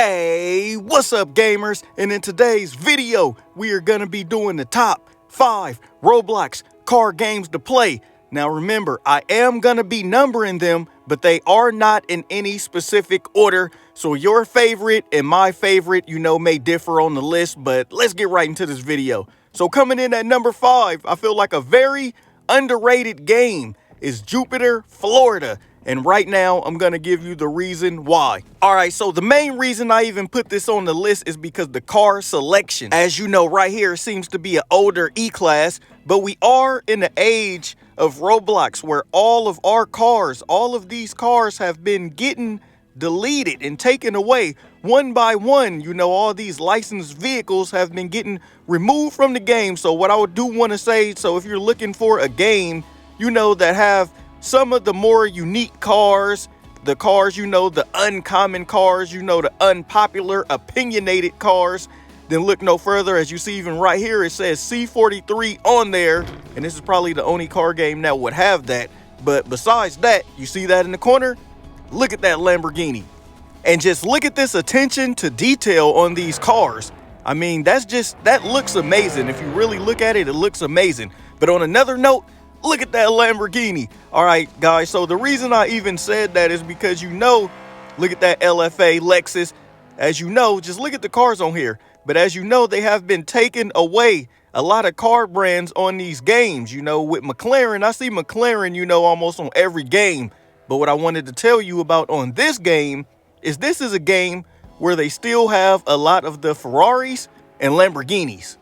Hey, what's up gamers? And in today's video, we are going to be doing the top 5 Roblox car games to play. Now remember, I am going to be numbering them, but they are not in any specific order. So your favorite and my favorite, may differ on the list, but let's get right into this video. So coming in at number 5, I feel like a very underrated game is Jupiter, Florida. And right now, I'm going to give you the reason why. All right, so the main reason I even put this on the list is because the car selection. As you know, right here seems to be an older E-Class, but we are in the age of Roblox where all of our cars, all of these cars have been getting deleted and taken away one by one. All these licensed vehicles have been getting removed from the game. So what I do want to say, so if you're looking for a game, that have some of the more unique cars, the cars, the uncommon cars, the unpopular, opinionated cars, then look no further. As you see, even right here, it says C43 on there. And this is probably the only car game that would have that. But besides that, you see that in the corner? Look at that Lamborghini. And just look at this attention to detail on these cars. I mean, that looks amazing. If you really look at it, it looks amazing. But on another note, look at that Lamborghini. All right, guys, so the reason I even said that is because, look at that LFA Lexus. As you know, just look at the cars on here. But as you know, they have been taking away a lot of car brands on these games. With McLaren, I see McLaren, almost on every game. But what I wanted to tell you about on this game is this is a game where they still have a lot of the Ferraris and Lamborghinis.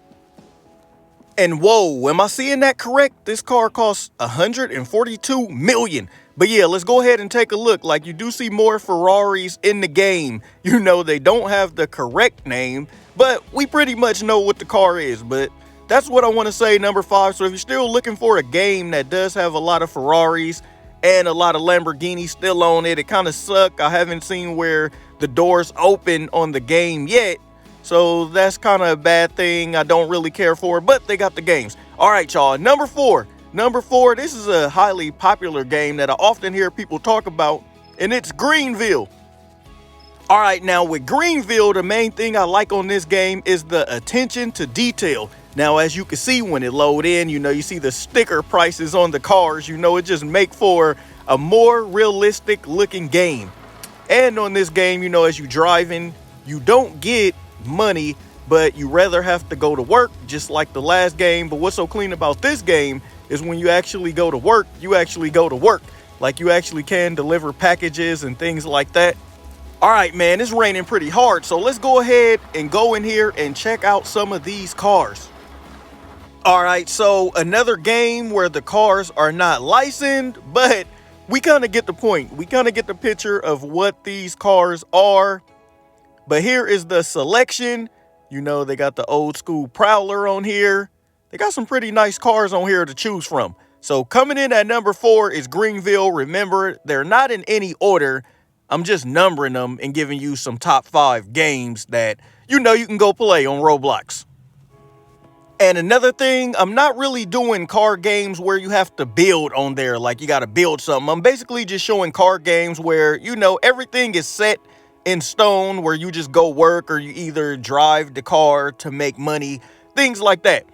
And whoa, am I seeing that correct? This car costs $142 million. But yeah, let's go ahead and take a look. Like, you do see more Ferraris in the game. They don't have the correct name, but we pretty much know what the car is. But that's what I want to say, number 5. So if you're still looking for a game that does have a lot of Ferraris and a lot of Lamborghinis still on it, it kind of sucks. I haven't seen where the doors open on the game yet. So that's kind of a bad thing. I don't really care for, but they got the games. All right, y'all. Number 4. This is a highly popular game that I often hear people talk about, and it's Greenville. All right, now with Greenville, the main thing I like on this game is the attention to detail. Now, as you can see when it load in, you see the sticker prices on the cars. It just make for a more realistic looking game. And on this game, as you driving, you don't get money, but you rather have to go to work, just like the last game. But what's so clean about this game is when you actually go to work, you actually go to work. Like, you actually can deliver packages and things like that. All right, man, it's raining pretty hard, so let's go ahead and go in here and check out some of these cars. All right, so another game where the cars are not licensed, but we kind of get the point. We kind of get the picture of what these cars are. But here is the selection. They got the old school Prowler on here. They got some pretty nice cars on here to choose from. So coming in at number 4 is Greenville. Remember, they're not in any order. I'm just numbering them and giving you some top 5 games that you can go play on Roblox. And another thing, I'm not really doing car games where you have to build on there, like you got to build something. I'm basically just showing car games where, everything is set in stone, where you just go work or you either drive the car to make money, things like that.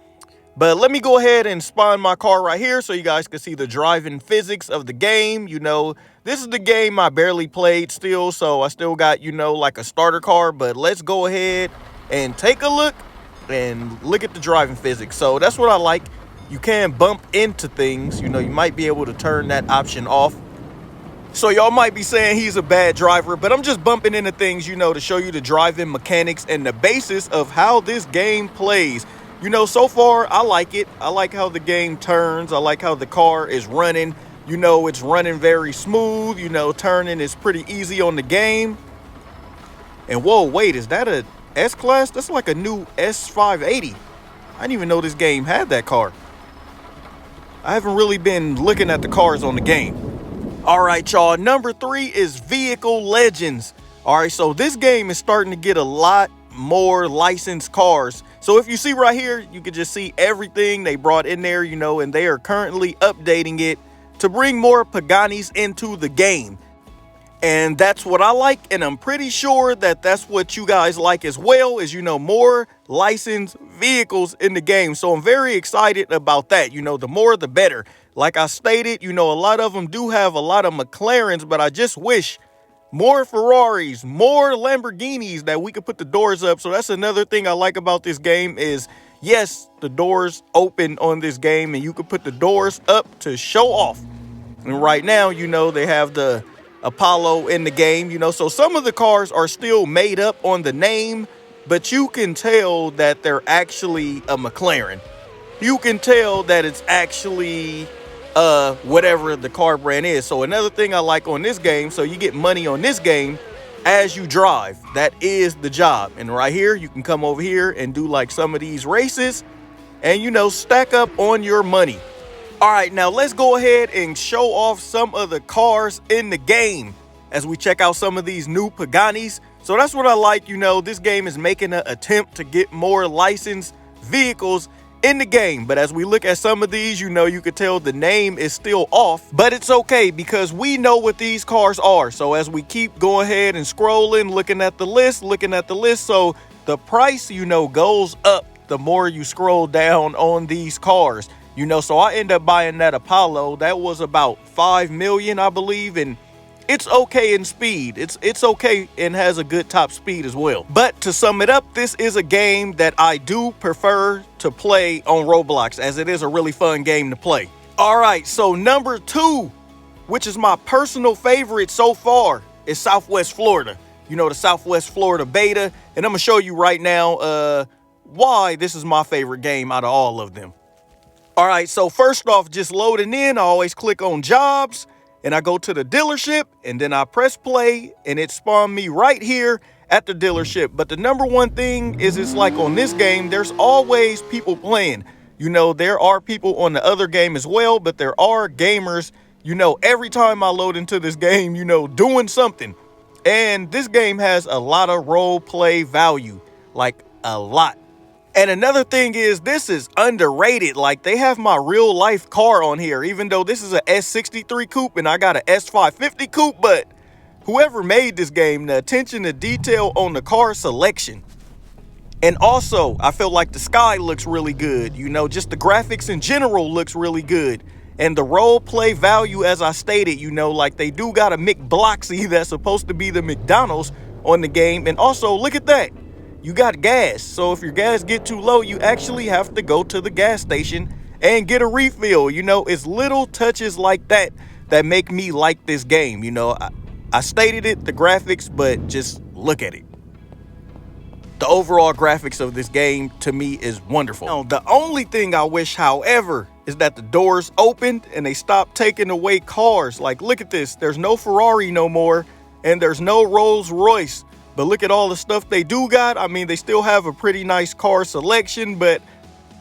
But let me go ahead and spawn my car right here so you guys can see the driving physics of the game. This is the game I barely played still, so I still got, like a starter car. But let's go ahead and take a look and look at the driving physics. So that's what I like. You can bump into things. You might be able to turn that option off. So y'all might be saying he's a bad driver, but I'm just bumping into things, to show you the driving mechanics and the basis of how this game plays. So far, I like it. I like how the game turns. I like how the car is running. It's running very smooth. Turning is pretty easy on the game. And whoa, wait, is that a S-Class? That's like a new S580. I didn't even know this game had that car. I haven't really been looking at the cars on the game. All right, y'all. Number 3 is Vehicle Legends. All right, so this game is starting to get a lot more licensed cars. So if you see right here, you can just see everything they brought in there, and they are currently updating it to bring more Paganis into the game. And that's what I like, and I'm pretty sure that that's what you guys like as well, is, more licensed vehicles in the game. So I'm very excited about that. The more the better. Like I stated, a lot of them do have a lot of McLarens, but I just wish more Ferraris, more Lamborghinis that we could put the doors up. So that's another thing I like about this game is, yes, the doors open on this game and you could put the doors up to show off. And right now, they have the Apollo in the game, so some of the cars are still made up on the name, but you can tell that they're actually a McLaren. You can tell that it's actually whatever the car brand is. So another thing I like on this game, so you get money on this game as you drive. That is the job. And right here, you can come over here and do like some of these races and, stack up on your money. All right, now let's go ahead and show off some of the cars in the game as we check out some of these new Paganis. So that's what I like. This game is making an attempt to get more licensed vehicles in the game. But as we look at some of these, you could tell the name is still off, but it's okay because we know what these cars are. So as we keep going ahead and scrolling, looking at the list, so the price, goes up the more you scroll down on these cars. So I end up buying that Apollo. That was about 5 million, I believe, and it's okay in speed. It's okay and has a good top speed as well. But to sum it up, this is a game that I do prefer to play on Roblox, as it is a really fun game to play. All right, so number 2, which is my personal favorite so far, is Southwest Florida. The Southwest Florida beta, and I'm gonna show you right now why this is my favorite game out of all of them. All right, so first off, just loading in, I always click on jobs and I go to the dealership and then I press play and it spawned me right here at the dealership. But the number one thing is, it's like on this game, there's always people playing. There are people on the other game as well, but there are gamers, every time I load into this game, doing something. And this game has a lot of role play value, like a lot. And another thing is, this is underrated. Like, they have my real life car on here, even though this is a S63 coupe and I got a S550 coupe. But whoever made this game, the attention to detail on the car selection. And also, I feel like the sky looks really good. Just the graphics in general looks really good. And the role play value, as I stated, like they do got a McBloxy that's supposed to be the McDonald's on the game. And also, look at that. You got gas. So if your gas get too low, you actually have to go to the gas station and get a refill. It's little touches like that that make me like this game. I stated it, the graphics, but just look at it. The overall graphics of this game to me is wonderful. Now, the only thing I wish, however, is that the doors opened and they stopped taking away cars. Like, look at this. There's no Ferrari no more and there's no Rolls Royce. But look at all the stuff they do got. I mean, they still have a pretty nice car selection, but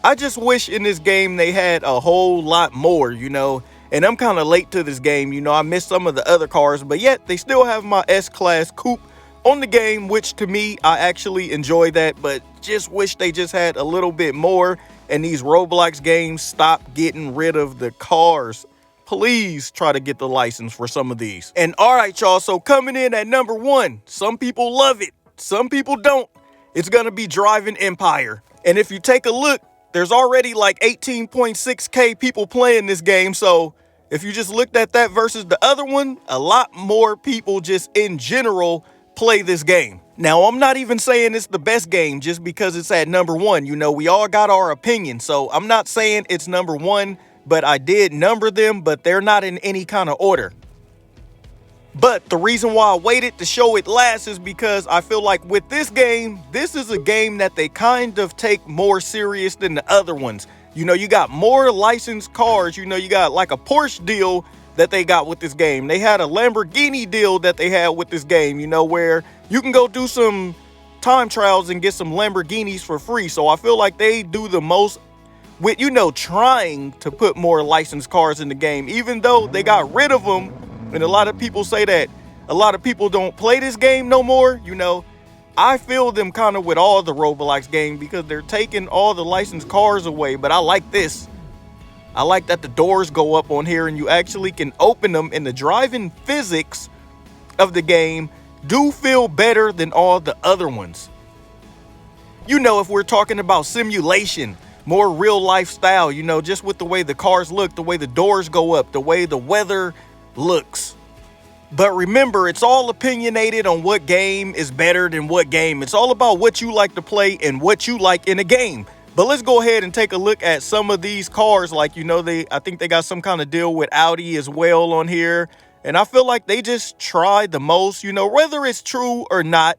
I just wish in this game they had a whole lot more, And I'm kind of late to this game, I missed some of the other cars, but yet they still have my S-Class coupe on the game, which to me, I actually enjoy that, but just wish they just had a little bit more. And these Roblox games stop getting rid of the cars. Please try to get the license for some of these. And all right, y'all, so coming in at number 1, some people love it, some people don't. It's gonna be Driving Empire. And if you take a look, there's already like 18.6K people playing this game. So if you just looked at that versus the other one, a lot more people just in general play this game. Now, I'm not even saying it's the best game just because it's at number 1. We all got our opinion. So I'm not saying it's number 1. But I did number them, but they're not in any kind of order. But the reason why I waited to show it last is because I feel like with this game, this is a game that they kind of take more serious than the other ones. You got more licensed cars. You got like a Porsche deal that they got with this game. They had a Lamborghini deal that they had with this game, where you can go do some time trials and get some Lamborghinis for free. So I feel like they do the most with, trying to put more licensed cars in the game, even though they got rid of them. And a lot of people say that a lot of people don't play this game no more. I feel them kind of with all the Roblox games because they're taking all the licensed cars away. But I like this. I like that the doors go up on here and you actually can open them, and the driving physics of the game do feel better than all the other ones. You know, if we're talking about simulation, more real life style, you know, just with the way the cars look, the way the doors go up, the way the weather looks. But remember, it's all opinionated on what game is better than what game. It's all about what you like to play and what you like in a game. But let's go ahead and take a look at some of these cars. Like, you know, I think they got some kind of deal with Audi as well on here. And I feel like they just tried the most, you know, whether it's true or not.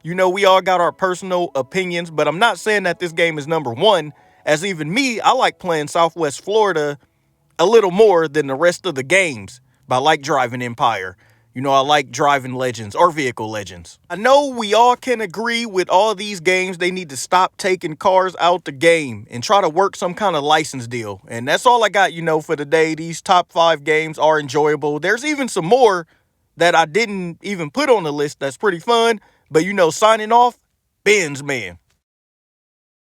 You know, we all got our personal opinions, but I'm not saying that this game is number one, as even me, I like playing Southwest Florida a little more than the rest of the games. But I like driving Empire. You know, I like driving Legends or Vehicle Legends. I know we all can agree with all these games, they need to stop taking cars out the game and try to work some kind of license deal. And that's all I got, you know, for today. These top 5 games are enjoyable. There's even some more that I didn't even put on the list that's pretty fun. But, you know, signing off, Benz Man.